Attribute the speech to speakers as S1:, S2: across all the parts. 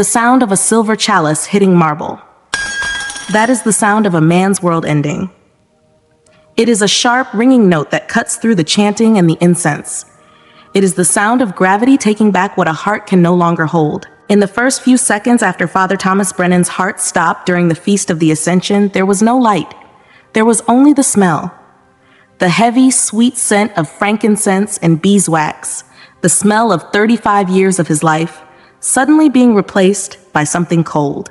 S1: the sound of a silver chalice hitting marble. That is the sound of a man's world ending. It is a sharp, ringing note that cuts through the chanting and the incense. It is the sound of gravity taking back what a heart can no longer hold. In the first few seconds after Father Thomas Brennan's heart stopped during the Feast of the Ascension, there was no light. There was only the smell. The heavy, sweet scent of frankincense and beeswax, the smell of 35 years of his life, suddenly being replaced by something cold,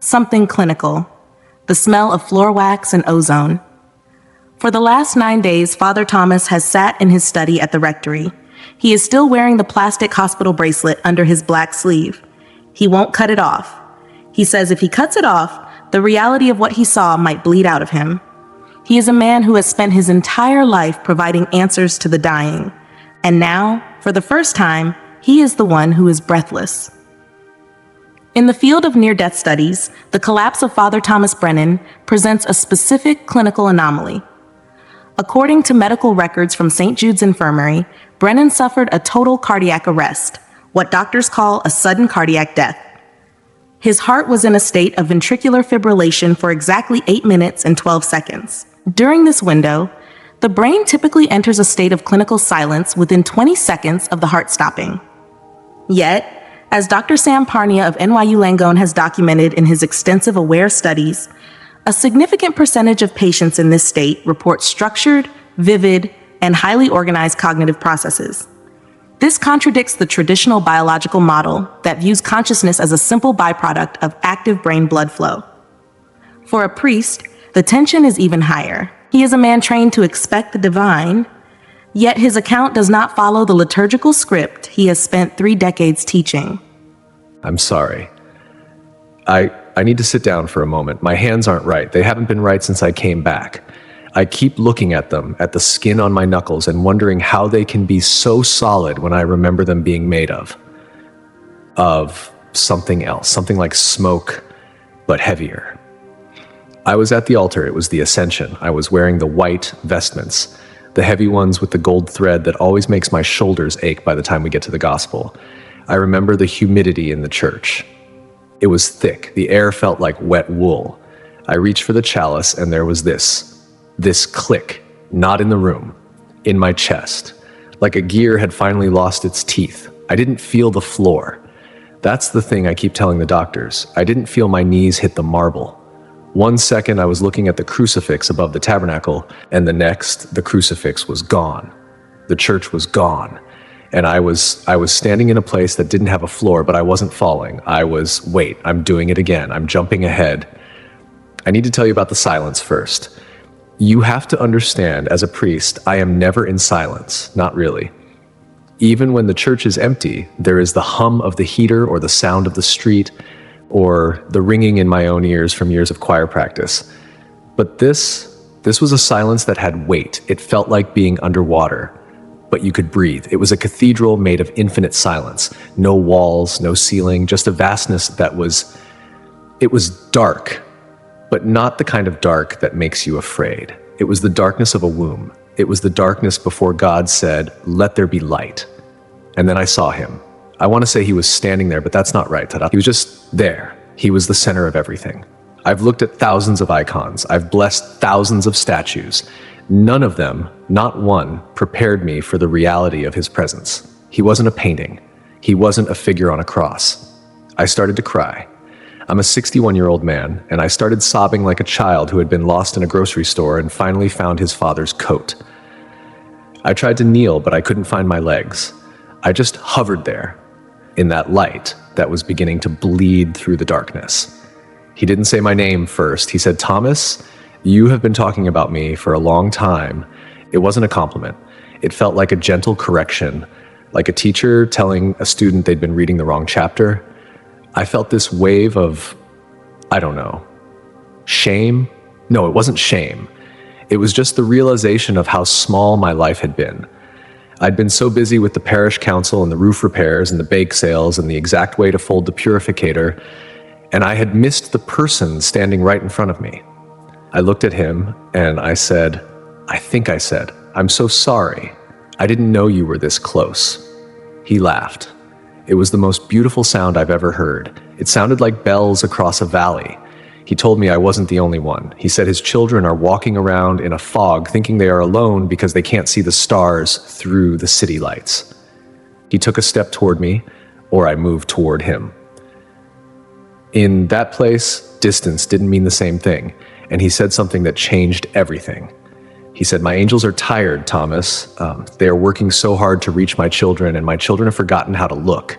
S1: something clinical, the smell of floor wax and ozone. For the last 9 days, Father Thomas has sat in his study at the rectory. He is still wearing the plastic hospital bracelet under his black sleeve. He won't cut it off. He says if he cuts it off, the reality of what he saw might bleed out of him. He is a man who has spent his entire life providing answers to the dying. And now, for the first time, he is the one who is breathless. In the field of near-death studies, the collapse of Father Thomas Brennan presents a specific clinical anomaly. According to medical records from St. Jude's Infirmary, Brennan suffered a total cardiac arrest, what doctors call a sudden cardiac death. His heart was in a state of ventricular fibrillation for exactly 8 minutes and 12 seconds. During this window, the brain typically enters a state of clinical silence within 20 seconds of the heart stopping. Yet, as Dr. Sam Parnia of NYU Langone has documented in his extensive AWARE studies, a significant percentage of patients in this state report structured, vivid, and highly organized cognitive processes. This contradicts the traditional biological model that views consciousness as a simple byproduct of active brain blood flow. For a priest, the tension is even higher. He is a man trained to expect the divine, yet his account does not follow the liturgical script he has spent 3 decades teaching.
S2: I'm sorry. I need to sit down for a moment. My hands aren't right. They haven't been right since I came back. I keep looking at them, at the skin on my knuckles, and wondering how they can be so solid when I remember them being made of something else, something like smoke, but heavier. I was at the altar. It was the Ascension. I was wearing the white vestments, the heavy ones with the gold thread that always makes my shoulders ache by the time we get to the gospel. I remember the humidity in the church. It was thick. The air felt like wet wool. I reached for the chalice, and there was this click, not in the room, in my chest, like a gear had finally lost its teeth. I didn't feel the floor. That's the thing I keep telling the doctors. I didn't feel my knees hit the marble. 1 second I was looking at the crucifix above the tabernacle, and the next, the crucifix was gone. The church was gone. And I was standing in a place that didn't have a floor, but I wasn't falling. Wait, I'm doing it again. I'm jumping ahead. I need to tell you about the silence first. You have to understand, as a priest, I am never in silence, not really. Even when the church is empty, there is the hum of the heater or the sound of the street or the ringing in my own ears from years of choir practice. But this was a silence that had weight. It felt like being underwater, but you could breathe. It was a cathedral made of infinite silence. No walls, no ceiling, just a vastness that was dark, but not the kind of dark that makes you afraid. It was the darkness of a womb. It was the darkness before God said, "Let there be light." And then I saw him. I want to say he was standing there, but that's not right. He was just there. He was the center of everything. I've looked at thousands of icons. I've blessed thousands of statues. None of them, not one, prepared me for the reality of his presence. He wasn't a painting. He wasn't a figure on a cross. I started to cry. I'm a 61-year-old man, and I started sobbing like a child who had been lost in a grocery store and finally found his father's coat. I tried to kneel, but I couldn't find my legs. I just hovered there, in that light that was beginning to bleed through the darkness. He didn't say my name first. He said, "Thomas, you have been talking about me for a long time." It wasn't a compliment. It felt like a gentle correction, like a teacher telling a student they'd been reading the wrong chapter. I felt this wave of, I don't know, shame? No, it wasn't shame. It was just the realization of how small my life had been. I'd been so busy with the parish council and the roof repairs and the bake sales and the exact way to fold the purificator, and I had missed the person standing right in front of me. I looked at him and I said, "I'm so sorry. I didn't know you were this close." He laughed. It was the most beautiful sound I've ever heard. It sounded like bells across a valley. He told me I wasn't the only one. He said his children are walking around in a fog thinking they are alone because they can't see the stars through the city lights. He took a step toward me, or I moved toward him. In that place, distance didn't mean the same thing, and he said something that changed everything. He said, "My angels are tired, Thomas. They are working so hard to reach my children, and my children have forgotten how to look."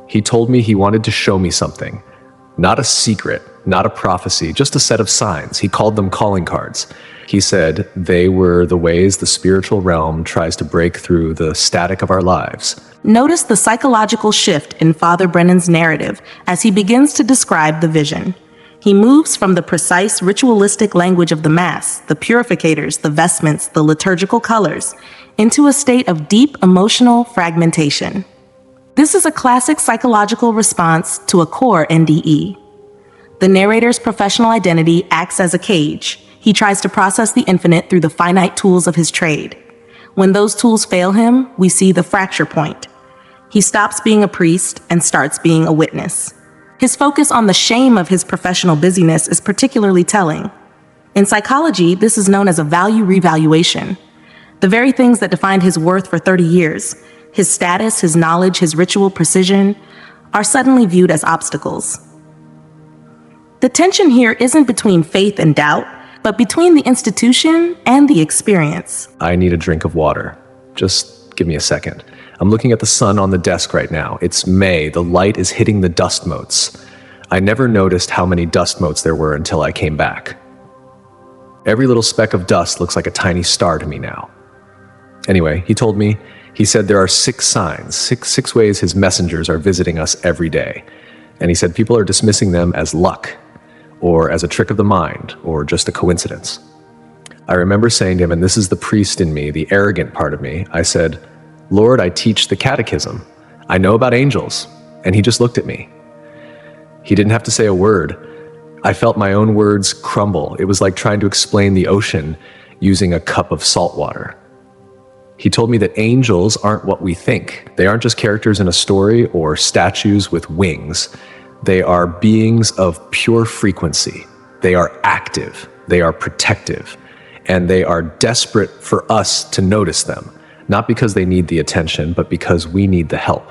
S2: He told me he wanted to show me something. Not a secret, not a prophecy, just a set of signs. He called them calling cards. He said they were the ways the spiritual realm tries to break through the static of our lives.
S1: Notice the psychological shift in Father Brennan's narrative as he begins to describe the vision. He moves from the precise ritualistic language of the Mass, the purificators, the vestments, the liturgical colors, into a state of deep emotional fragmentation. This is a classic psychological response to a core NDE. The narrator's professional identity acts as a cage. He tries to process the infinite through the finite tools of his trade. When those tools fail him, we see the fracture point. He stops being a priest and starts being a witness. His focus on the shame of his professional busyness is particularly telling. In psychology, this is known as a value revaluation. The very things that defined his worth for 30 years, his status, his knowledge, his ritual precision, are suddenly viewed as obstacles. The tension here isn't between faith and doubt, but between the institution and the experience.
S2: I need a drink of water. Just give me a second. I'm looking at the sun on the desk right now. It's May. The light is hitting the dust motes. I never noticed how many dust motes there were until I came back. Every little speck of dust looks like a tiny star to me now. Anyway, he said there are 6 signs, six ways his messengers are visiting us every day. And he said people are dismissing them as luck, or as a trick of the mind, or just a coincidence. I remember saying to him, and this is the priest in me, the arrogant part of me, I said, "Lord, I teach the catechism. I know about angels." And he just looked at me. He didn't have to say a word. I felt my own words crumble. It was like trying to explain the ocean using a cup of salt water. He told me that angels aren't what we think. They aren't just characters in a story or statues with wings. They are beings of pure frequency. They are active. They are protective. And they are desperate for us to notice them. Not because they need the attention, but because we need the help.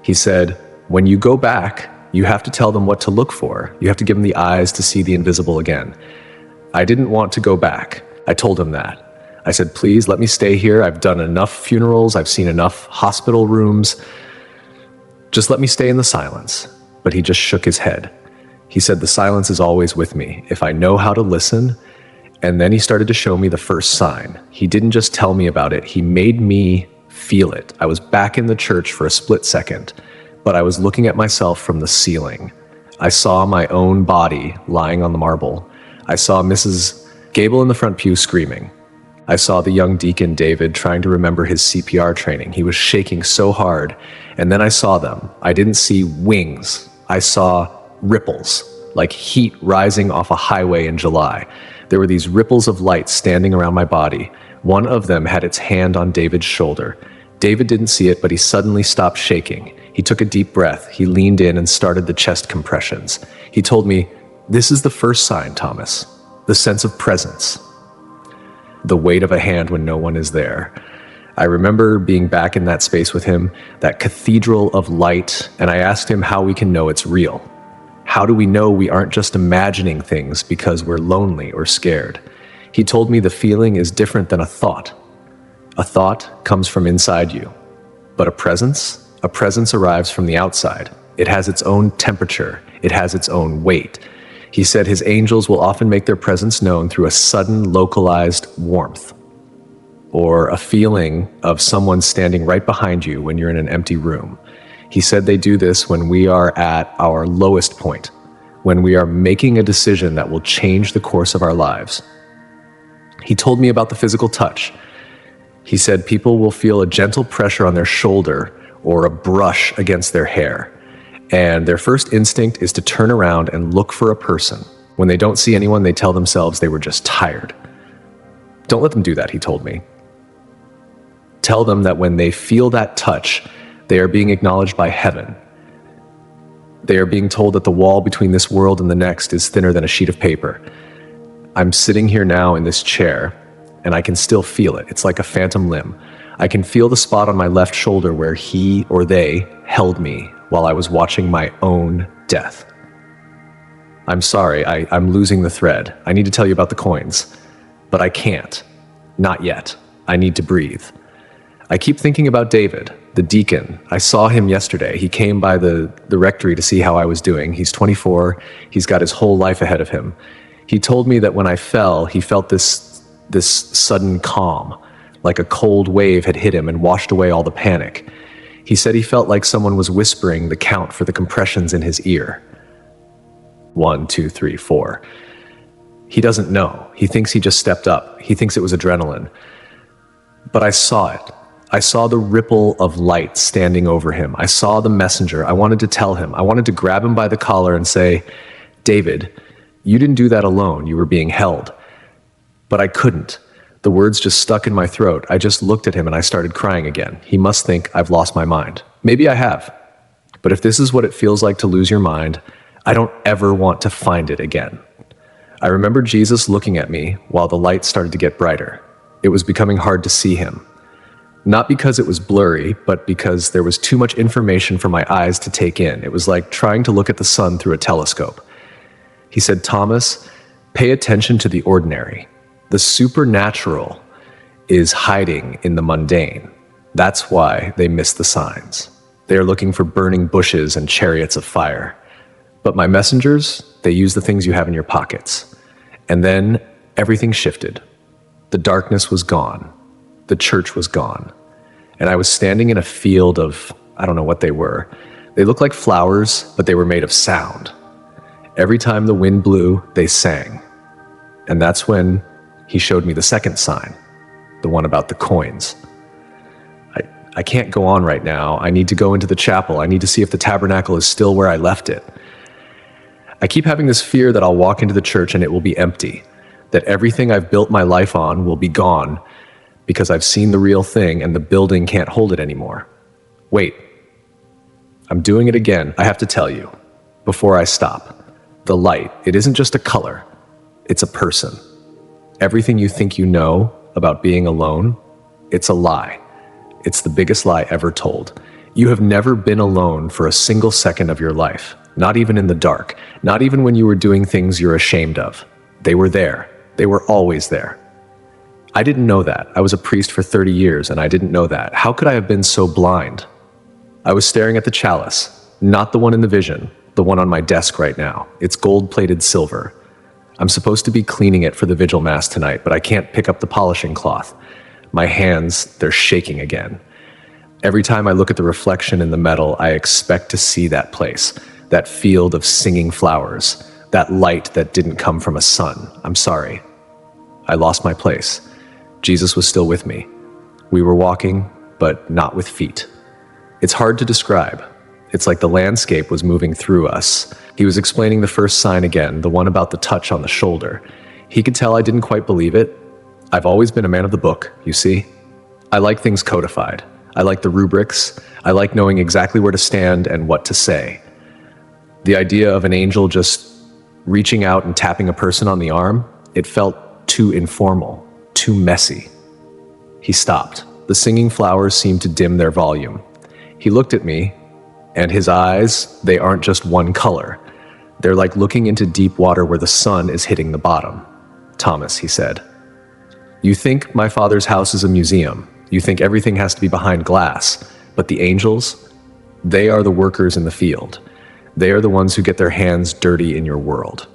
S2: He said, when you go back, you have to tell them what to look for. You have to give them the eyes to see the invisible again. I didn't want to go back. I told him that. I said, please let me stay here. I've done enough funerals. I've seen enough hospital rooms. Just let me stay in the silence. But he just shook his head. He said, the silence is always with me if I know how to listen. And then he started to show me the first sign. He didn't just tell me about it. He made me feel it. I was back in the church for a split second, but I was looking at myself from the ceiling. I saw my own body lying on the marble. I saw Mrs. Gable in the front pew screaming. I saw the young deacon David trying to remember his CPR training. He was shaking so hard. And then I saw them. I didn't see wings. I saw ripples, like heat rising off a highway in July. There were these ripples of light standing around my body. One of them had its hand on David's shoulder. David didn't see it, but he suddenly stopped shaking. He took a deep breath. He leaned in and started the chest compressions. He told me, this is the first sign, Thomas. The sense of presence. The weight of a hand when no one is there. I remember being back in that space with him, that cathedral of light, and I asked him how we can know it's real. How do we know we aren't just imagining things because we're lonely or scared? He told me the feeling is different than a thought. A thought comes from inside you, but a presence arrives from the outside. It has its own temperature. It has its own weight. He said his angels will often make their presence known through a sudden localized warmth or a feeling of someone standing right behind you when you're in an empty room. He said they do this when we are at our lowest point, when we are making a decision that will change the course of our lives. He told me about the physical touch. He said people will feel a gentle pressure on their shoulder or a brush against their hair. And their first instinct is to turn around and look for a person. When they don't see anyone, they tell themselves they were just tired. Don't let them do that, he told me. Tell them that when they feel that touch, they are being acknowledged by heaven. They are being told that the wall between this world and the next is thinner than a sheet of paper. I'm sitting here now in this chair, and I can still feel it. It's like a phantom limb. I can feel the spot on my left shoulder where he or they held me while I was watching my own death. I'm sorry, I'm losing the thread. I need to tell you about the coins, but I can't. Not yet. I need to breathe. I keep thinking about David, the deacon. I saw him yesterday. He came by the rectory to see how I was doing. He's 24. He's got his whole life ahead of him. He told me that when I fell, he felt this sudden calm, like a cold wave had hit him and washed away all the panic. He said he felt like someone was whispering the count for the compressions in his ear. 1, 2, 3, 4. He doesn't know. He thinks he just stepped up. He thinks it was adrenaline. But I saw it. I saw the ripple of light standing over him. I saw the messenger. I wanted to tell him. I wanted to grab him by the collar and say, David, you didn't do that alone. You were being held. But I couldn't. The words just stuck in my throat. I just looked at him and I started crying again. He must think I've lost my mind. Maybe I have. But if this is what it feels like to lose your mind, I don't ever want to find it again. I remember Jesus looking at me while the light started to get brighter. It was becoming hard to see him. Not because it was blurry, but because there was too much information for my eyes to take in. It was like trying to look at the sun through a telescope. He said, Thomas, pay attention to the ordinary. The supernatural is hiding in the mundane. That's why they miss the signs. They are looking for burning bushes and chariots of fire. But my messengers, they use the things you have in your pockets. And then everything shifted. The darkness was gone. The church was gone. And I was standing in a field of, I don't know what they were. They looked like flowers, but they were made of sound. Every time the wind blew, they sang. And that's when he showed me the second sign, the one about the coins. I can't go on right now. I need to go into the chapel. I need to see if the tabernacle is still where I left it. I keep having this fear that I'll walk into the church and it will be empty, that everything I've built my life on will be gone because I've seen the real thing and the building can't hold it anymore. Wait, I'm doing it again. I have to tell you, before I stop, the light, it isn't just a color, it's a person. Everything you think you know about being alone, it's a lie. It's the biggest lie ever told. You have never been alone for a single second of your life, not even in the dark, not even when you were doing things you're ashamed of. They were there. They were always there. I didn't know that. I was a priest for 30 years and I didn't know that. How could I have been so blind? I was staring at the chalice, not the one in the vision, the one on my desk right now. It's gold-plated silver. I'm supposed to be cleaning it for the vigil mass tonight, but I can't pick up the polishing cloth. My hands, they're shaking again. Every time I look at the reflection in the metal, I expect to see that place, that field of singing flowers, that light that didn't come from a sun. I'm sorry. I lost my place. Jesus was still with me. We were walking, but not with feet. It's hard to describe. It's like the landscape was moving through us. He was explaining the first sign again, the one about the touch on the shoulder. He could tell I didn't quite believe it. I've always been a man of the book, you see. I like things codified. I like the rubrics. I like knowing exactly where to stand and what to say. The idea of an angel just reaching out and tapping a person on the arm, it felt too informal, too messy. He stopped. The singing flowers seemed to dim their volume. He looked at me, and his eyes, they aren't just one color. They're like looking into deep water where the sun is hitting the bottom. Thomas, he said, you think my Father's house is a museum. You think everything has to be behind glass. But the angels, they are the workers in the field. They are the ones who get their hands dirty in your world.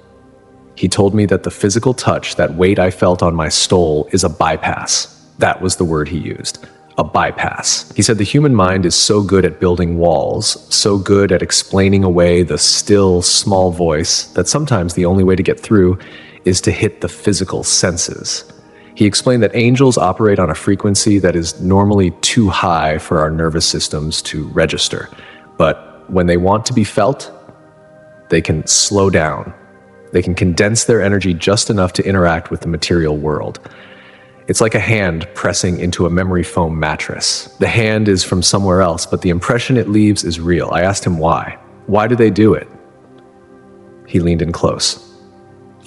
S2: He told me that the physical touch, that weight I felt on my stole, is a bypass. That was the word he used. A bypass. He said the human mind is so good at building walls, so good at explaining away the still, small voice, that sometimes the only way to get through is to hit the physical senses. He explained that angels operate on a frequency that is normally too high for our nervous systems to register. But when they want to be felt, they can slow down. They can condense their energy just enough to interact with the material world. It's like a hand pressing into a memory foam mattress. The hand is from somewhere else, but the impression it leaves is real. I asked him why. Why do they do it? He leaned in close.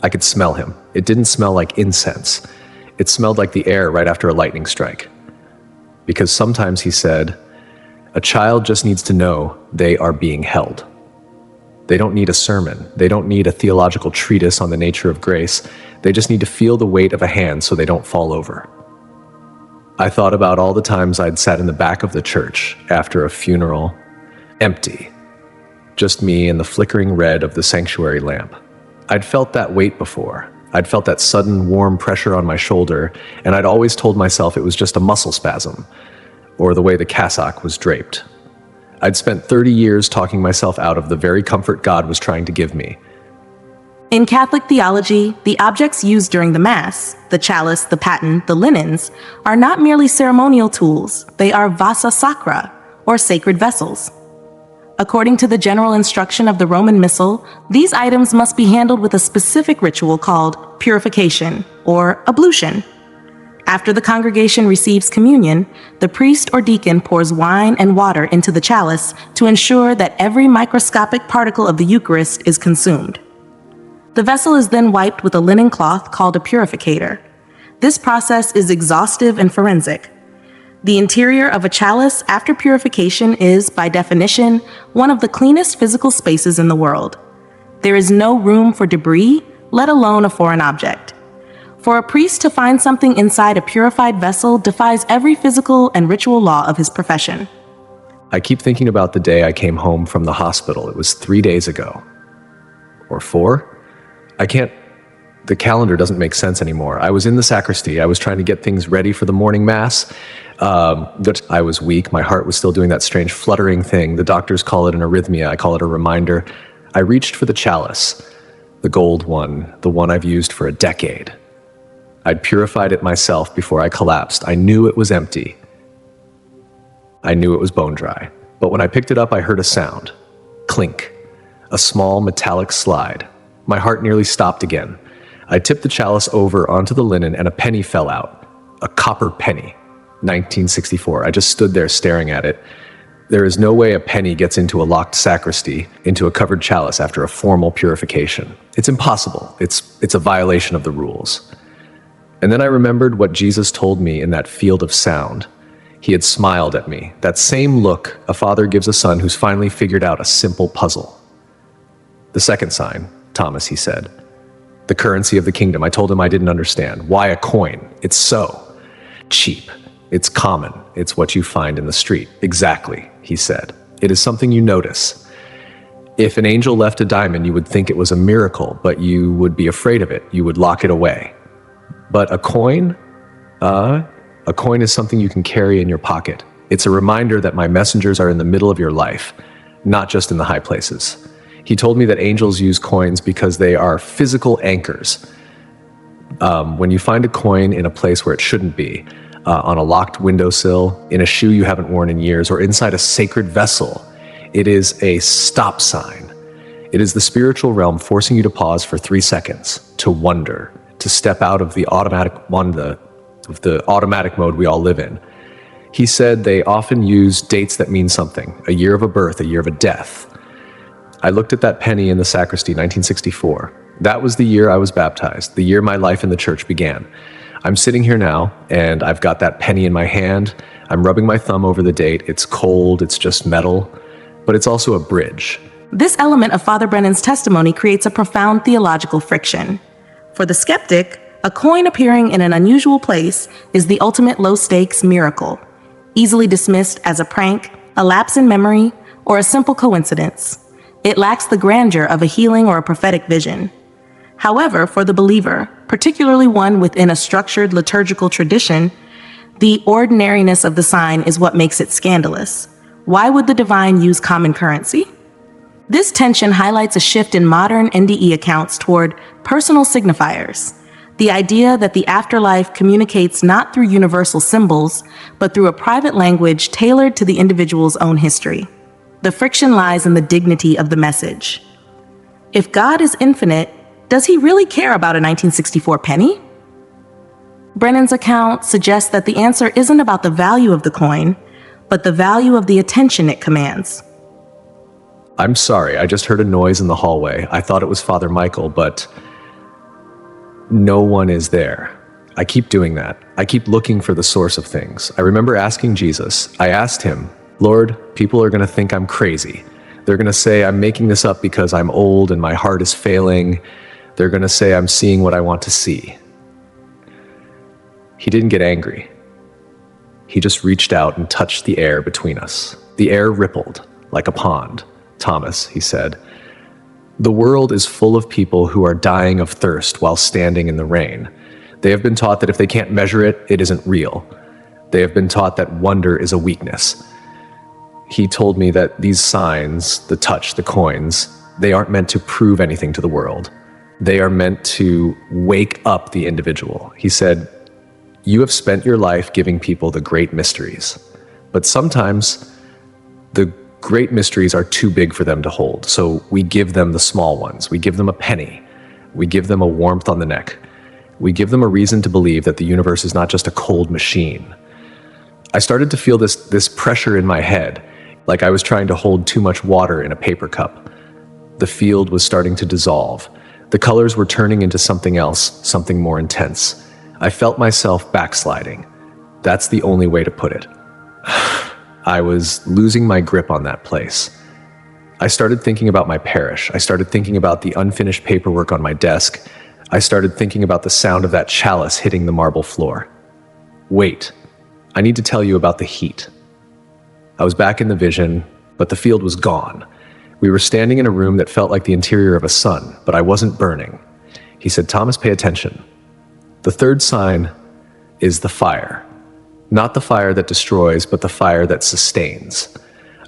S2: I could smell him. It didn't smell like incense. It smelled like the air right after a lightning strike. Because sometimes, he said, a child just needs to know they are being held. They don't need a sermon. They don't need a theological treatise on the nature of grace. They just need to feel the weight of a hand so they don't fall over. I thought about all the times I'd sat in the back of the church after a funeral, empty. Just me and the flickering red of the sanctuary lamp. I'd felt that weight before. I'd felt that sudden warm pressure on my shoulder, and I'd always told myself it was just a muscle spasm, or the way the cassock was draped. I'd spent 30 years talking myself out of the very comfort God was trying to give me.
S1: In Catholic theology, the objects used during the Mass, the chalice, the paten, the linens, are not merely ceremonial tools, they are vasa sacra, or sacred vessels. According to the general instruction of the Roman Missal, these items must be handled with a specific ritual called purification, or ablution. After the congregation receives communion, the priest or deacon pours wine and water into the chalice to ensure that every microscopic particle of the Eucharist is consumed. The vessel is then wiped with a linen cloth called a purificator. This process is exhaustive and forensic. The interior of a chalice after purification is, by definition, one of the cleanest physical spaces in the world. There is no room for debris, let alone a foreign object. For a priest to find something inside a purified vessel defies every physical and ritual law of his profession.
S2: I keep thinking about the day I came home from the hospital. It was 3 days ago. Or 4? The calendar doesn't make sense anymore. I was in the sacristy. I was trying to get things ready for the morning Mass. But I was weak. My heart was still doing that strange fluttering thing. The doctors call it an arrhythmia. I call it a reminder. I reached for the chalice, the gold one, the one I've used for a decade. I'd purified it myself before I collapsed. I knew it was empty. I knew it was bone dry. But when I picked it up, I heard a sound. Clink. A small metallic slide. My heart nearly stopped again. I tipped the chalice over onto the linen and a penny fell out. A copper penny. 1964. I just stood there staring at it. There is no way a penny gets into a locked sacristy, into a covered chalice after a formal purification. It's impossible. It's a violation of the rules. And then I remembered what Jesus told me in that field of sound. He had smiled at me. That same look a father gives a son who's finally figured out a simple puzzle. The second sign, Thomas, he said. The currency of the kingdom. I told him I didn't understand. Why a coin? It's so cheap. It's common. It's what you find in the street. Exactly, he said. It is something you notice. If an angel left a diamond, you would think it was a miracle, but you would be afraid of it. You would lock it away. But a coin? A coin is something you can carry in your pocket. It's a reminder that my messengers are in the middle of your life, not just in the high places. He told me that angels use coins because they are physical anchors. When you find a coin in a place where it shouldn't be, on a locked windowsill, in a shoe you haven't worn in years, or inside a sacred vessel, it is a stop sign. It is the spiritual realm forcing you to pause for 3 seconds, to wonder, to step out of the automatic mode we all live in. He said they often use dates that mean something, a year of a birth, a year of a death. I looked at that penny in the sacristy, 1964. That was the year I was baptized, the year my life in the church began. I'm sitting here now, and I've got that penny in my hand. I'm rubbing my thumb over the date. It's cold, it's just metal, but it's also a bridge.
S1: This element of Father Brennan's testimony creates a profound theological friction. For the skeptic, a coin appearing in an unusual place is the ultimate low-stakes miracle, easily dismissed as a prank, a lapse in memory, or a simple coincidence. It lacks the grandeur of a healing or a prophetic vision. However, for the believer, particularly one within a structured liturgical tradition, the ordinariness of the sign is what makes it scandalous. Why would the divine use common currency? This tension highlights a shift in modern NDE accounts toward personal signifiers, the idea that the afterlife communicates not through universal symbols, but through a private language tailored to the individual's own history. The friction lies in the dignity of the message. If God is infinite, does he really care about a 1964 penny? Brennan's account suggests that the answer isn't about the value of the coin, but the value of the attention it commands.
S2: I'm sorry, I just heard a noise in the hallway. I thought it was Father Michael, but no one is there. I keep doing that. I keep looking for the source of things. I remember asking Jesus. I asked him, Lord, people are going to think I'm crazy. They're going to say I'm making this up because I'm old and my heart is failing. They're going to say I'm seeing what I want to see. He didn't get angry. He just reached out and touched the air between us. The air rippled like a pond. Thomas, he said, the world is full of people who are dying of thirst while standing in the rain. They have been taught that if they can't measure it, it isn't real. They have been taught that wonder is a weakness. He told me that these signs, the touch, the coins, they aren't meant to prove anything to the world. They are meant to wake up the individual. He said, you have spent your life giving people the great mysteries, but sometimes the great mysteries are too big for them to hold. So we give them the small ones. We give them a penny. We give them a warmth on the neck. We give them a reason to believe that the universe is not just a cold machine. I started to feel this pressure in my head, like I was trying to hold too much water in a paper cup. The field was starting to dissolve. The colors were turning into something else, something more intense. I felt myself backsliding. That's the only way to put it. I was losing my grip on that place. I started thinking about my parish. I started thinking about the unfinished paperwork on my desk. I started thinking about the sound of that chalice hitting the marble floor. Wait, I need to tell you about the heat. I was back in the vision, but the field was gone. We were standing in a room that felt like the interior of a sun, but I wasn't burning. He said, Thomas, pay attention. The third sign is the fire. Not the fire that destroys, but the fire that sustains.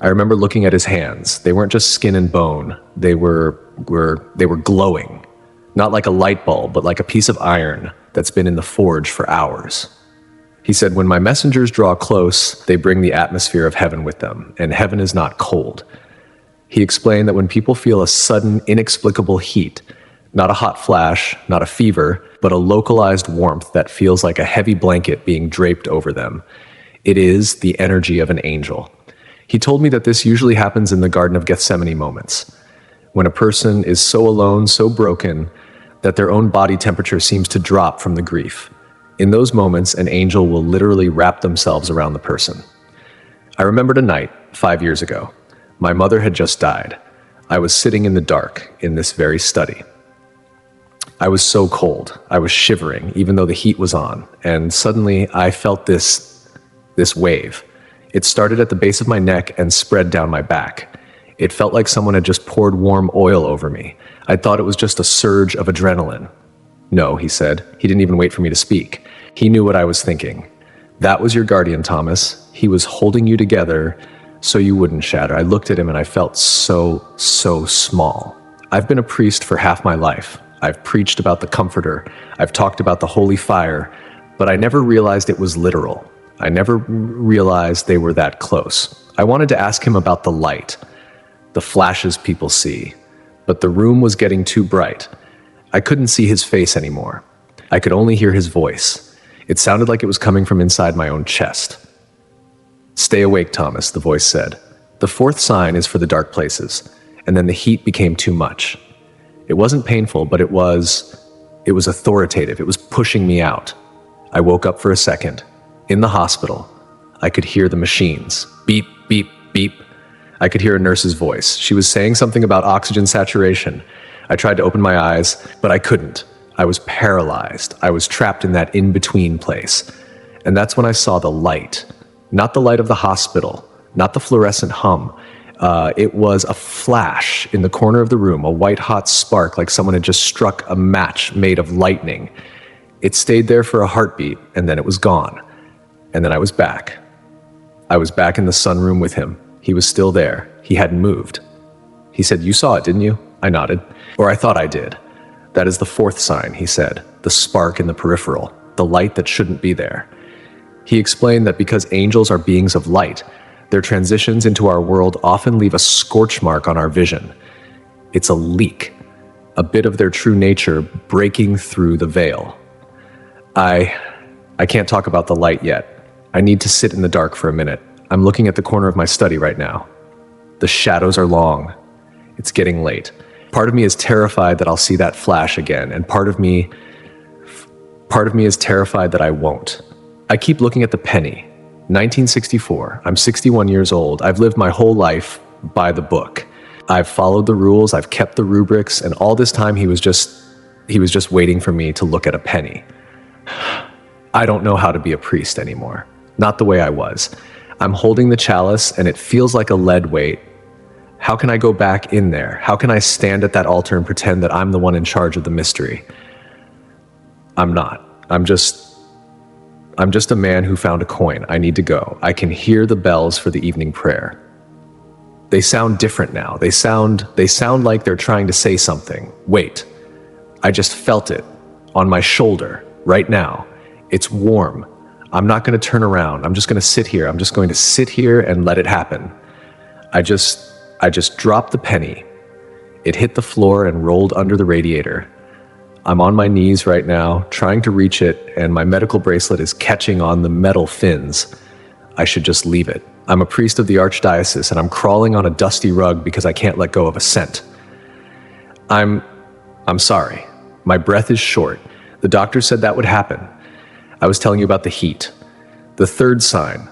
S2: I remember looking at his hands. They weren't just skin and bone. They were glowing. Not like a light bulb, but like a piece of iron that's been in the forge for hours. He said, when my messengers draw close, they bring the atmosphere of heaven with them, and heaven is not cold. He explained that when people feel a sudden, inexplicable heat, not a hot flash, not a fever, but a localized warmth that feels like a heavy blanket being draped over them, it is the energy of an angel. He told me that this usually happens in the Garden of Gethsemane moments, when a person is so alone, so broken, that their own body temperature seems to drop from the grief. In those moments, an angel will literally wrap themselves around the person. I remembered a night 5 years ago. My mother had just died. I was sitting in the dark in this very study. I was so cold. I was shivering, even though the heat was on. And suddenly I felt this wave. It started at the base of my neck and spread down my back. It felt like someone had just poured warm oil over me. I thought it was just a surge of adrenaline. No, he said. He didn't even wait for me to speak. He knew what I was thinking. That was your guardian, Thomas. He was holding you together so you wouldn't shatter. I looked at him and I felt so small. I've been a priest for half my life. I've preached about the Comforter. I've talked about the Holy Fire, but I never realized it was literal. I never realized they were that close. I wanted to ask him about the light, the flashes people see, but the room was getting too bright. I couldn't see his face anymore. I could only hear his voice. It sounded like it was coming from inside my own chest. Stay awake, Thomas, the voice said. The fourth sign is for the dark places, and then the heat became too much. It wasn't painful, but it was authoritative. It was pushing me out. I woke up for a second. In the hospital, I could hear the machines. Beep, beep, beep. I could hear a nurse's voice. She was saying something about oxygen saturation. I tried to open my eyes, but I couldn't. I was paralyzed. I was trapped in that in-between place. And that's when I saw the light. Not the light of the hospital, not the fluorescent hum. It was a flash in the corner of the room, a white-hot spark like someone had just struck a match made of lightning. It stayed there for a heartbeat, and then it was gone. And then I was back. I was back in the sunroom with him. He was still there. He hadn't moved. He said, "You saw it, didn't you?" I nodded. Or I thought I did. That is the fourth sign, he said. The spark in the peripheral. The light that shouldn't be there. He explained that because angels are beings of light, their transitions into our world often leave a scorch mark on our vision. It's a leak. A bit of their true nature breaking through the veil. I can't talk about the light yet. I need to sit in the dark for a minute. I'm looking at the corner of my study right now. The shadows are long. It's getting late. Part of me is terrified that I'll see that flash again, and part of me is terrified that I won't. I keep looking at the penny. 1964. I'm 61 years old. I've lived my whole life by the book. I've followed the rules, I've kept the rubrics, and all this time he was just waiting for me to look at a penny. I don't know how to be a priest anymore. Not the way I was. I'm holding the chalice and it feels like a lead weight. How can I go back in there? How can I stand at that altar and pretend that I'm the one in charge of the mystery? I'm not. I'm just a man who found a coin. I need to go. I can hear the bells for the evening prayer. They sound different now. They sound like they're trying to say something. Wait. I just felt it on my shoulder right now. It's warm. I'm not going to turn around. I'm just going to sit here. I'm just going to sit here and let it happen. I just dropped the penny. It hit the floor and rolled under the radiator. I'm on my knees right now, trying to reach it, and my medical bracelet is catching on the metal fins. I should just leave it. I'm a priest of the archdiocese, and I'm crawling on a dusty rug because I can't let go of a scent. I'm sorry. My breath is short. The doctor said that would happen. I was telling you about the heat. The third sign.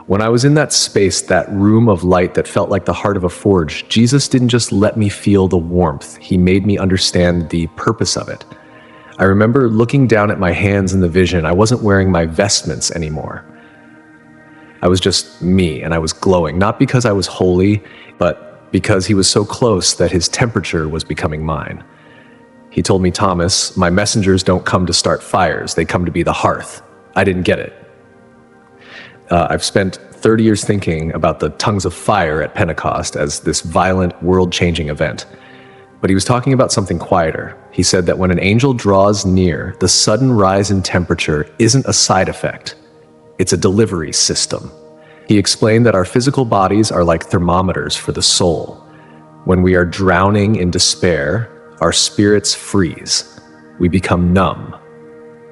S2: When I was in that space, that room of light that felt like the heart of a forge, Jesus didn't just let me feel the warmth. He made me understand the purpose of it. I remember looking down at my hands in the vision. I wasn't wearing my vestments anymore. I was just me, and I was glowing, not because I was holy, but because he was so close that his temperature was becoming mine. He told me, Thomas, my messengers don't come to start fires. They come to be the hearth. I didn't get it. I've spent 30 years thinking about the tongues of fire at Pentecost as this violent, world-changing event. But he was talking about something quieter. He said that when an angel draws near, the sudden rise in temperature isn't a side effect. It's a delivery system. He explained that our physical bodies are like thermometers for the soul. When we are drowning in despair, our spirits freeze. We become numb.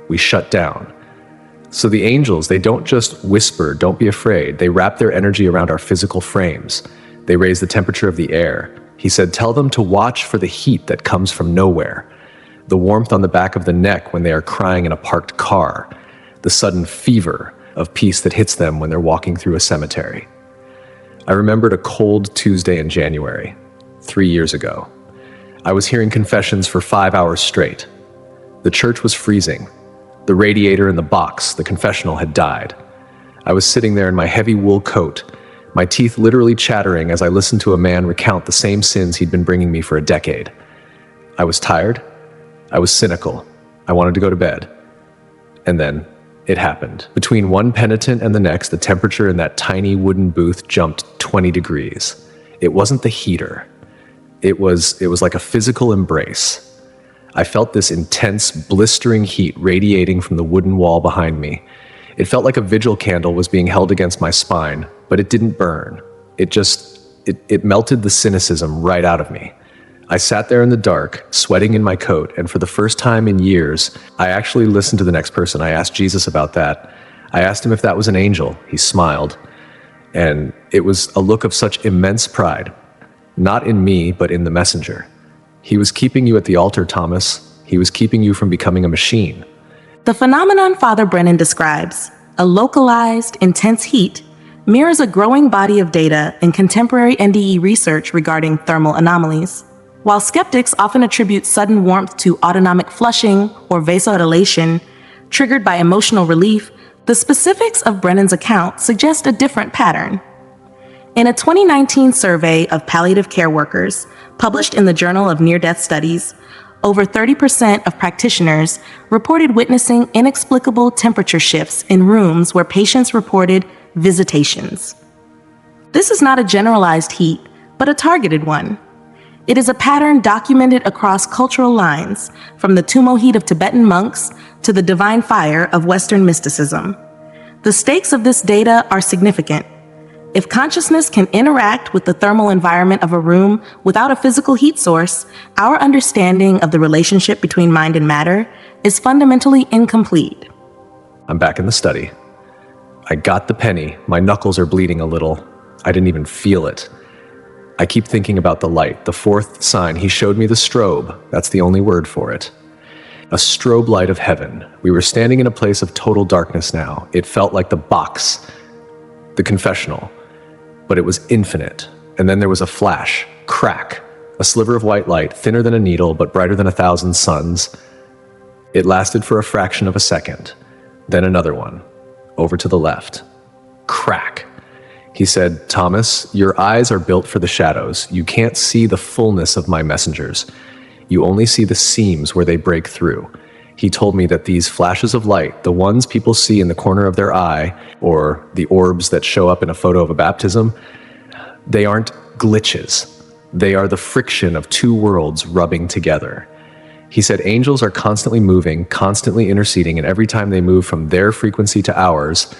S2: We shut down. So the angels, they don't just whisper, don't be afraid. They wrap their energy around our physical frames. They raise the temperature of the air. He said, tell them to watch for the heat that comes from nowhere. The warmth on the back of the neck when they are crying in a parked car. The sudden fever of peace that hits them when they're walking through a cemetery. I remembered a cold Tuesday in January, 3 years ago. I was hearing confessions for 5 hours straight. The church was freezing. The radiator in the box, the confessional, had died. I was sitting there in my heavy wool coat, my teeth literally chattering as I listened to a man recount the same sins he'd been bringing me for a decade. I was tired. I was cynical. I wanted to go to bed. And then it happened. Between one penitent and the next, the temperature in that tiny wooden booth jumped 20 degrees. It wasn't the heater. It was like a physical embrace. I felt this intense, blistering heat radiating from the wooden wall behind me. It felt like a vigil candle was being held against my spine, but it didn't burn. It melted the cynicism right out of me. I sat there in the dark, sweating in my coat, and for the first time in years, I actually listened to the next person. I asked Jesus about that. I asked him if that was an angel. He smiled, and it was a look of such immense pride, not in me, but in the messenger. He was keeping you at the altar, Thomas. He was keeping you from becoming a machine.
S1: The phenomenon Father Brennan describes, a localized, intense heat, mirrors a growing body of data in contemporary NDE research regarding thermal anomalies. While skeptics often attribute sudden warmth to autonomic flushing or vasodilation triggered by emotional relief, the specifics of Brennan's account suggest a different pattern. In a 2019 survey of palliative care workers, published in the Journal of Near-Death Studies, over 30% of practitioners reported witnessing inexplicable temperature shifts in rooms where patients reported visitations. This is not a generalized heat, but a targeted one. It is a pattern documented across cultural lines, from the tumo heat of Tibetan monks to the divine fire of Western mysticism. The stakes of this data are significant. If consciousness can interact with the thermal environment of a room without a physical heat source, our understanding of the relationship between mind and matter is fundamentally incomplete.
S2: I'm back in the study. I got the penny. My knuckles are bleeding a little. I didn't even feel it. I keep thinking about the light, the fourth sign. He showed me the strobe. That's the only word for it. A strobe light of heaven. We were standing in a place of total darkness now. It felt like the box, the confessional, but it was infinite. And then there was a flash, crack, a sliver of white light, thinner than a needle, but brighter than 1,000 suns. It lasted for a fraction of a second. Then another one, over to the left. Crack. He said, Thomas, your eyes are built for the shadows. You can't see the fullness of my messengers. You only see the seams where they break through. He told me that these flashes of light, the ones people see in the corner of their eye, or the orbs that show up in a photo of a baptism, they aren't glitches. They are the friction of two worlds rubbing together. He said angels are constantly moving, constantly interceding, and every time they move from their frequency to ours,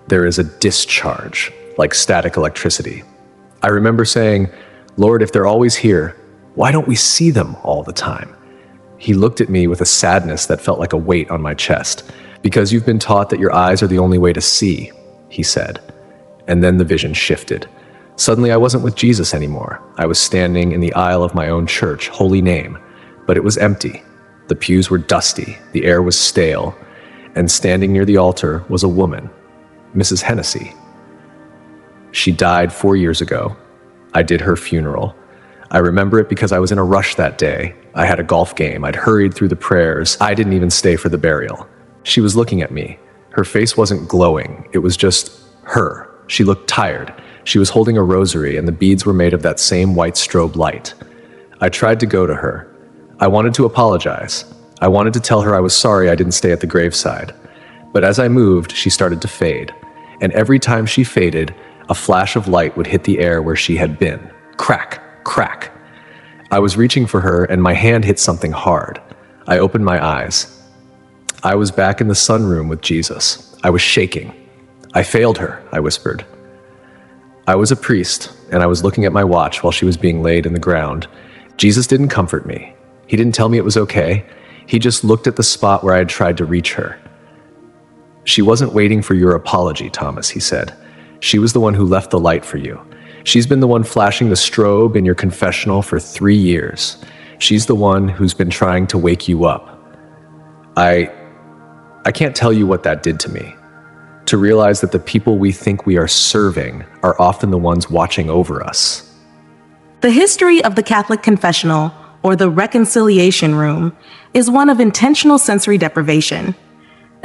S2: there is a discharge, like static electricity. I remember saying, Lord, if they're always here, why don't we see them all the time? He looked at me with a sadness that felt like a weight on my chest. Because you've been taught that your eyes are the only way to see, he said. And then the vision shifted. Suddenly I wasn't with Jesus anymore. I was standing in the aisle of my own church, Holy Name, but it was empty. The pews were dusty, the air was stale, and standing near the altar was a woman, Mrs. Hennessy. She died 4 years ago. I did her funeral. I remember it because I was in a rush that day. I had a golf game. I'd hurried through the prayers. I didn't even stay for the burial. She was looking at me. Her face wasn't glowing. It was just her. She looked tired. She was holding a rosary, and the beads were made of that same white strobe light. I tried to go to her. I wanted to apologize. I wanted to tell her I was sorry I didn't stay at the graveside. But as I moved, she started to fade. And every time she faded, a flash of light would hit the air where she had been. Crack, crack. I was reaching for her, and my hand hit something hard. I opened my eyes. I was back in the sunroom with Jesus. I was shaking. I failed her, I whispered. I was a priest, and I was looking at my watch while she was being laid in the ground. Jesus didn't comfort me. He didn't tell me it was okay. He just looked at the spot where I had tried to reach her. She wasn't waiting for your apology, Thomas, he said. She was the one who left the light for you. She's been the one flashing the strobe in your confessional for 3 years. She's the one who's been trying to wake you up. I can't tell you what that did to me. To realize that the people we think we are serving are often the ones watching over us.
S1: The history of the Catholic confessional, or the reconciliation room, is one of intentional sensory deprivation.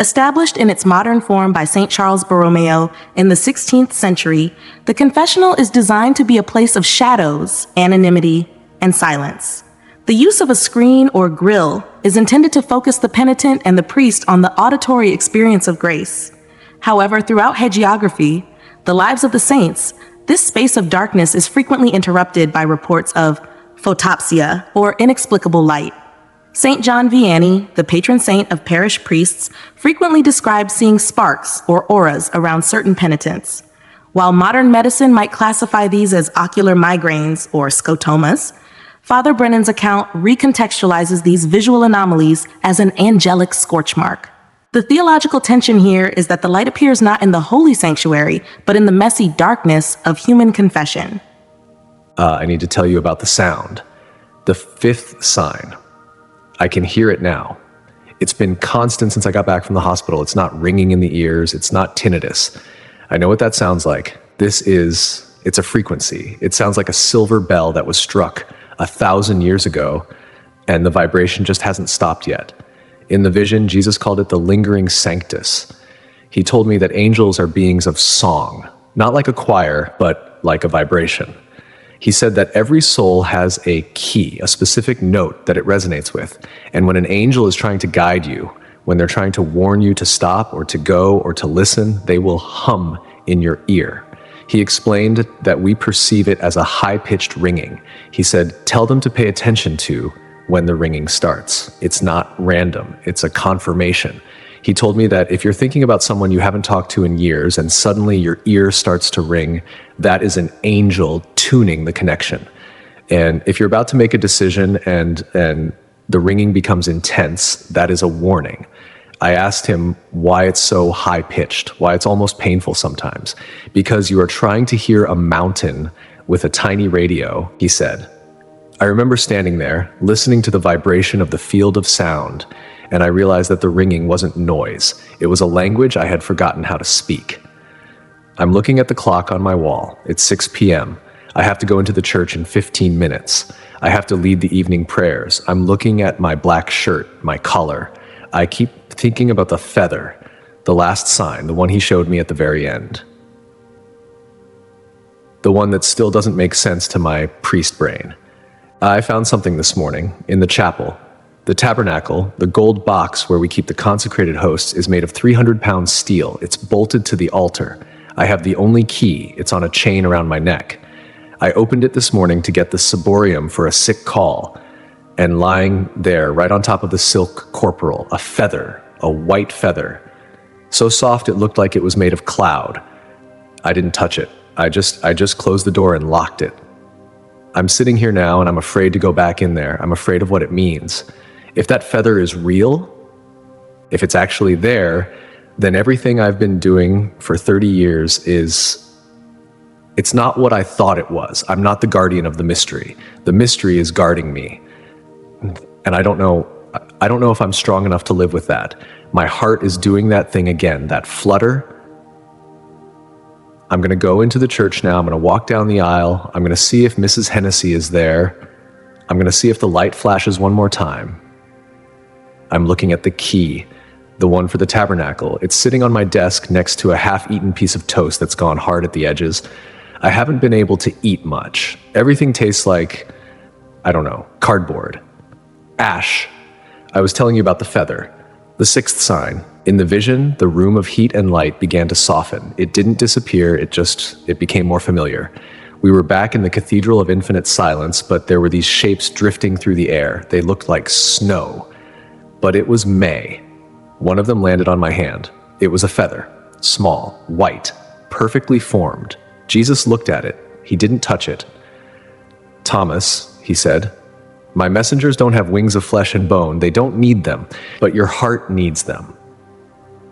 S1: Established in its modern form by St. Charles Borromeo in the 16th century, the confessional is designed to be a place of shadows, anonymity, and silence. The use of a screen or grill is intended to focus the penitent and the priest on the auditory experience of grace. However, throughout hagiography, the lives of the saints, this space of darkness is frequently interrupted by reports of photopsia, or inexplicable light. St. John Vianney, the patron saint of parish priests, frequently described seeing sparks or auras around certain penitents. While modern medicine might classify these as ocular migraines or scotomas, Father Brennan's account recontextualizes these visual anomalies as an angelic scorch mark. The theological tension here is that the light appears not in the holy sanctuary, but in the messy darkness of human confession.
S2: I need to tell you about the sound. The fifth sign. I can hear it now. It's been constant since I got back from the hospital. It's not ringing in the ears. It's not tinnitus. I know what that sounds like. It's a frequency. It sounds like a silver bell that was struck 1,000 years ago, and the vibration just hasn't stopped yet. In the vision, Jesus called it the lingering sanctus. He told me that angels are beings of song, not like a choir, but like a vibration. He said that every soul has a key, a specific note that it resonates with. And when an angel is trying to guide you, when they're trying to warn you to stop or to go or to listen, they will hum in your ear. He explained that we perceive it as a high-pitched ringing. He said, tell them to pay attention to when the ringing starts. It's not random, it's a confirmation. He told me that if you're thinking about someone you haven't talked to in years and suddenly your ear starts to ring, that is an angel tuning the connection. And if you're about to make a decision and the ringing becomes intense, that is a warning. I asked him why it's so high-pitched, why it's almost painful sometimes. Because you are trying to hear a mountain with a tiny radio, he said. I remember standing there, listening to the vibration of the field of sound, and I realized that the ringing wasn't noise. It was a language I had forgotten how to speak. I'm looking at the clock on my wall. It's 6 p.m. I have to go into the church in 15 minutes. I have to lead the evening prayers. I'm looking at my black shirt, my collar. I keep thinking about the feather, the last sign, the one he showed me at the very end. The one that still doesn't make sense to my priest brain. I found something this morning in the chapel. The tabernacle, the gold box where we keep the consecrated hosts, is made of 300-pound steel. It's bolted to the altar. I have the only key. It's on a chain around my neck. I opened it this morning to get the ciborium for a sick call, and lying there right on top of the silk corporal, a feather, a white feather. So soft it looked like it was made of cloud. I didn't touch it. I just closed the door and locked it. I'm sitting here now and I'm afraid to go back in there. I'm afraid of what it means. If that feather is real, if it's actually there, then everything I've been doing for 30 years it's not what I thought it was. I'm not the guardian of the mystery. The mystery is guarding me. And I don't know if I'm strong enough to live with that. My heart is doing that thing again, that flutter. I'm going to go into the church now. I'm going to walk down the aisle. I'm going to see if Mrs. Hennessy is there. I'm going to see if the light flashes one more time. I'm looking at the key, the one for the tabernacle. It's sitting on my desk next to a half-eaten piece of toast that's gone hard at the edges. I haven't been able to eat much. Everything tastes like, I don't know, cardboard. Ash. I was telling you about the feather. The sixth sign. In the vision, the room of heat and light began to soften. It didn't disappear, it became more familiar. We were back in the cathedral of infinite silence, but there were these shapes drifting through the air. They looked like snow. But it was May. One of them landed on my hand. It was a feather. Small, white, perfectly formed. Jesus looked at it. He didn't touch it. Thomas, he said, my messengers don't have wings of flesh and bone. They don't need them, but your heart needs them.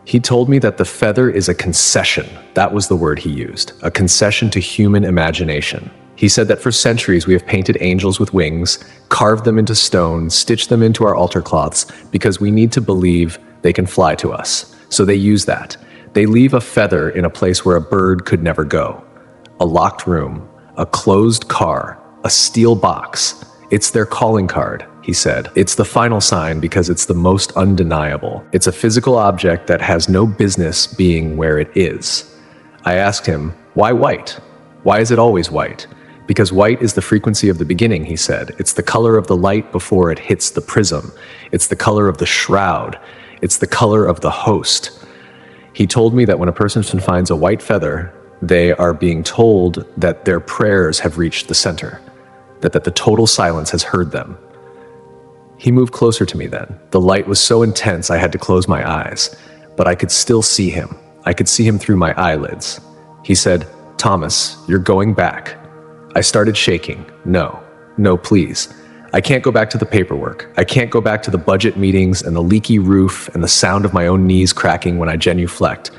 S2: He told me that the feather is a concession. That was the word he used, a concession to human imagination. He said that for centuries we have painted angels with wings, carved them into stone, stitched them into our altar cloths, because we need to believe they can fly to us. So they use that. They leave a feather in a place where a bird could never go. A locked room, a closed car, a steel box. It's their calling card, he said. It's the final sign because it's the most undeniable. It's a physical object that has no business being where it is. I asked him, why white? Why is it always white? Because white is the frequency of the beginning, he said. It's the color of the light before it hits the prism. It's the color of the shroud. It's the color of the host. He told me that when a person finds a white feather, they are being told that their prayers have reached the center, that the total silence has heard them. He moved closer to me then. The light was so intense I had to close my eyes, but I could still see him. I could see him through my eyelids. He said, Thomas, you're going back. I started shaking. No, please. I can't go back to the paperwork. I can't go back to the budget meetings and the leaky roof and the sound of my own knees cracking when I genuflect.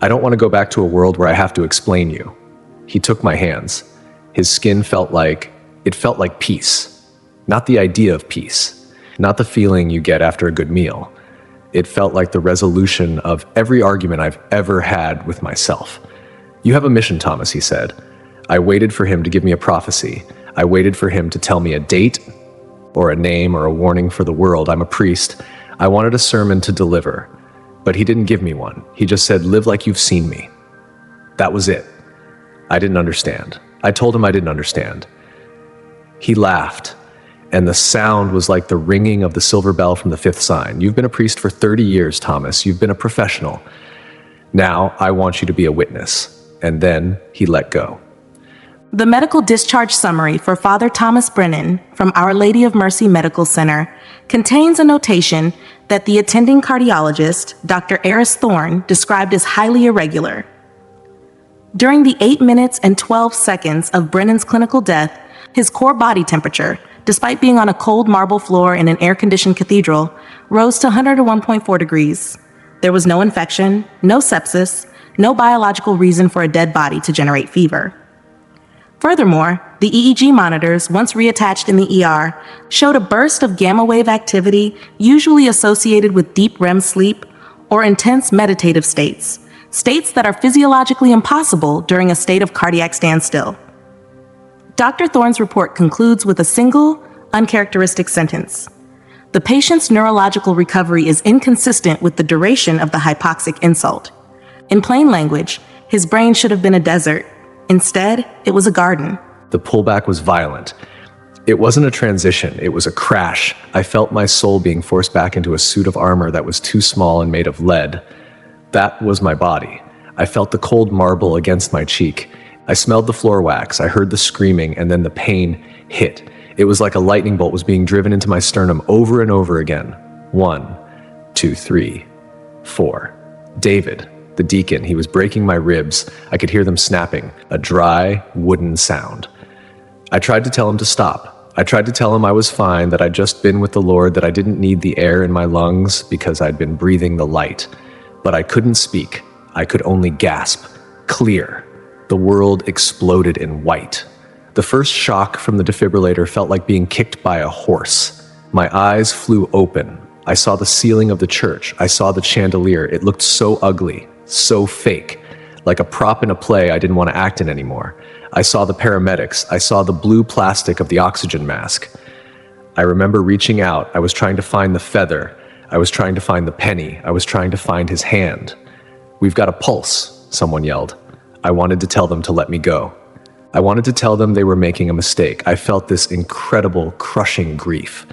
S2: I don't want to go back to a world where I have to explain you. He took my hands. His skin felt like peace. Not the idea of peace. Not the feeling you get after a good meal. It felt like the resolution of every argument I've ever had with myself. You have a mission, Thomas, he said. I waited for him to give me a prophecy. I waited for him to tell me a date or a name or a warning for the world. I'm a priest. I wanted a sermon to deliver. But he didn't give me one. He just said, live like you've seen me. That was it. I didn't understand. I told him I didn't understand. He laughed, and the sound was like the ringing of the silver bell from the fifth sign. You've been a priest for 30 years, Thomas. You've been a professional. Now I want you to be a witness. And then he let go.
S1: The medical discharge summary for Father Thomas Brennan from Our Lady of Mercy Medical Center contains a notation that the attending cardiologist, Dr. Eris Thorne, described as highly irregular. During the 8 minutes and 12 seconds of Brennan's clinical death, his core body temperature, despite being on a cold marble floor in an air-conditioned cathedral, rose to 101.4 degrees. There was no infection, no sepsis, no biological reason for a dead body to generate fever. Furthermore, the EEG monitors, once reattached in the ER, showed a burst of gamma wave activity usually associated with deep REM sleep or intense meditative states, states that are physiologically impossible during a state of cardiac standstill. Dr. Thorne's report concludes with a single, uncharacteristic sentence. The patient's neurological recovery is inconsistent with the duration of the hypoxic insult. In plain language, his brain should have been a desert. Instead, it was a garden.
S2: The pullback was violent. It wasn't a transition, it was a crash. I felt my soul being forced back into a suit of armor that was too small and made of lead. That was my body. I felt the cold marble against my cheek. I smelled the floor wax, I heard the screaming, and then the pain hit. It was like a lightning bolt was being driven into my sternum over and over again. 1, 2, 3, 4. David, the deacon, he was breaking my ribs. I could hear them snapping, a dry, wooden sound. I tried to tell him to stop. I tried to tell him I was fine, that I'd just been with the Lord, that I didn't need the air in my lungs because I'd been breathing the light. But I couldn't speak. I could only gasp. Clear. The world exploded in white. The first shock from the defibrillator felt like being kicked by a horse. My eyes flew open. I saw the ceiling of the church. I saw the chandelier. It looked so ugly, so fake, like a prop in a play I didn't want to act in anymore. I saw the paramedics. I saw the blue plastic of the oxygen mask. I remember reaching out. I was trying to find the feather. I was trying to find the penny. I was trying to find his hand. "We've got a pulse," someone yelled. I wanted to tell them to let me go. I wanted to tell them they were making a mistake. I felt this incredible, crushing grief.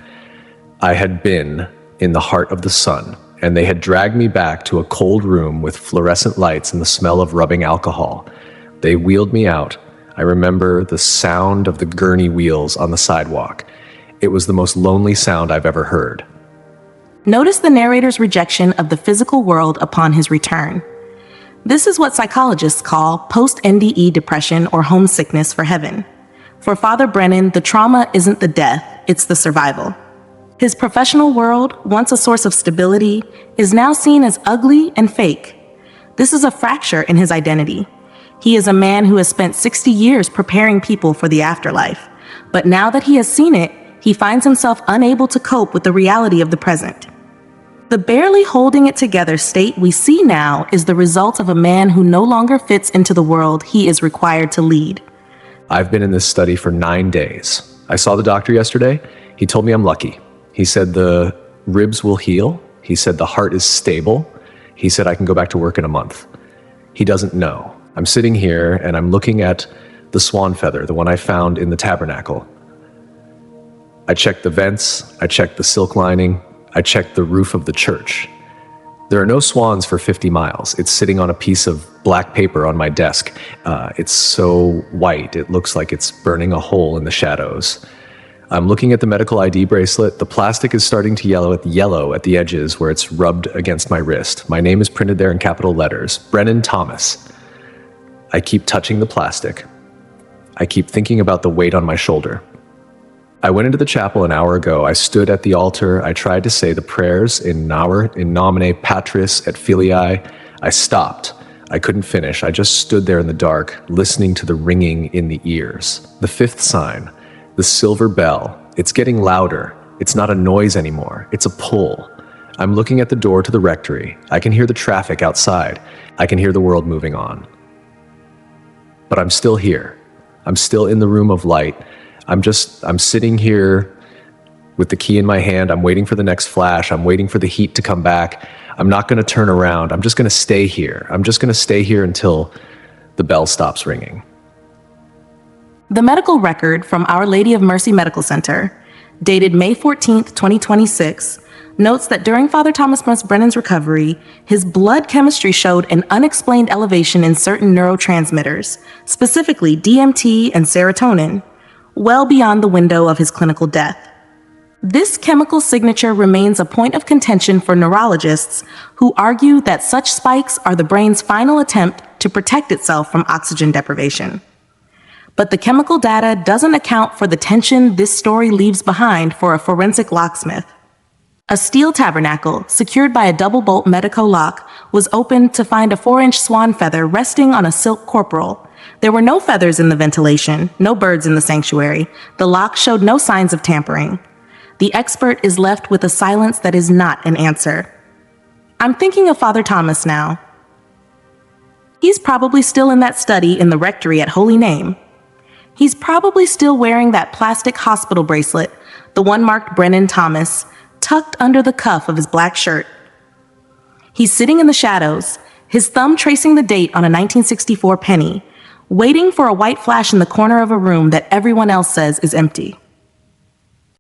S2: I had been in the heart of the sun, and they had dragged me back to a cold room with fluorescent lights and the smell of rubbing alcohol. They wheeled me out. I remember the sound of the gurney wheels on the sidewalk. It was the most lonely sound I've ever heard.
S1: Notice the narrator's rejection of the physical world upon his return. This is what psychologists call post-NDE depression or homesickness for heaven. For Father Brennan, the trauma isn't the death, it's the survival. His professional world, once a source of stability, is now seen as ugly and fake. This is a fracture in his identity. He is a man who has spent 60 years preparing people for the afterlife. But now that he has seen it, he finds himself unable to cope with the reality of the present. The barely holding it together state we see now is the result of a man who no longer fits into the world he is required to lead.
S2: I've been in this study for 9 days. I saw the doctor yesterday. He told me I'm lucky. He said the ribs will heal. He said the heart is stable. He said I can go back to work in a month. He doesn't know. I'm sitting here and I'm looking at the swan feather, the one I found in the tabernacle. I checked the vents. I checked the silk lining. I checked the roof of the church. There are no swans for 50 miles. It's sitting on a piece of black paper on my desk. It's so white, it looks like it's burning a hole in the shadows. I'm looking at the medical ID bracelet. The plastic is starting to yellow at the edges where it's rubbed against my wrist. My name is printed there in capital letters, Brennan Thomas. I keep touching the plastic. I keep thinking about the weight on my shoulder. I went into the chapel an hour ago. I stood at the altar. I tried to say the prayers in nomine Patris et Filii. I stopped. I couldn't finish. I just stood there in the dark, listening to the ringing in the ears. The fifth sign, the silver bell. It's getting louder. It's not a noise anymore. It's a pull. I'm looking at the door to the rectory. I can hear the traffic outside. I can hear the world moving on. But I'm still here. I'm still in the room of light. I'm sitting here with the key in my hand. I'm waiting for the next flash. I'm waiting for the heat to come back. I'm not going to turn around. I'm just going to stay here. I'm just going to stay here until the bell stops ringing.
S1: The medical record from Our Lady of Mercy Medical Center, dated May 14, 2026, notes that during Father Thomas Brennan's recovery, his blood chemistry showed an unexplained elevation in certain neurotransmitters, specifically DMT and serotonin, well beyond the window of his clinical death. This chemical signature remains a point of contention for neurologists who argue that such spikes are the brain's final attempt to protect itself from oxygen deprivation. But the chemical data doesn't account for the tension this story leaves behind for a forensic locksmith. A steel tabernacle, secured by a double-bolt Medico lock, was opened to find a 4-inch swan feather resting on a silk corporal, There were no feathers in the ventilation, no birds in the sanctuary. The lock showed no signs of tampering. The expert is left with a silence that is not an answer. I'm thinking of Father Thomas now. He's probably still in that study in the rectory at Holy Name. He's probably still wearing that plastic hospital bracelet, the one marked Brennan Thomas, tucked under the cuff of his black shirt. He's sitting in the shadows, his thumb tracing the date on a 1964 penny, waiting for a white flash in the corner of a room that everyone else says is empty.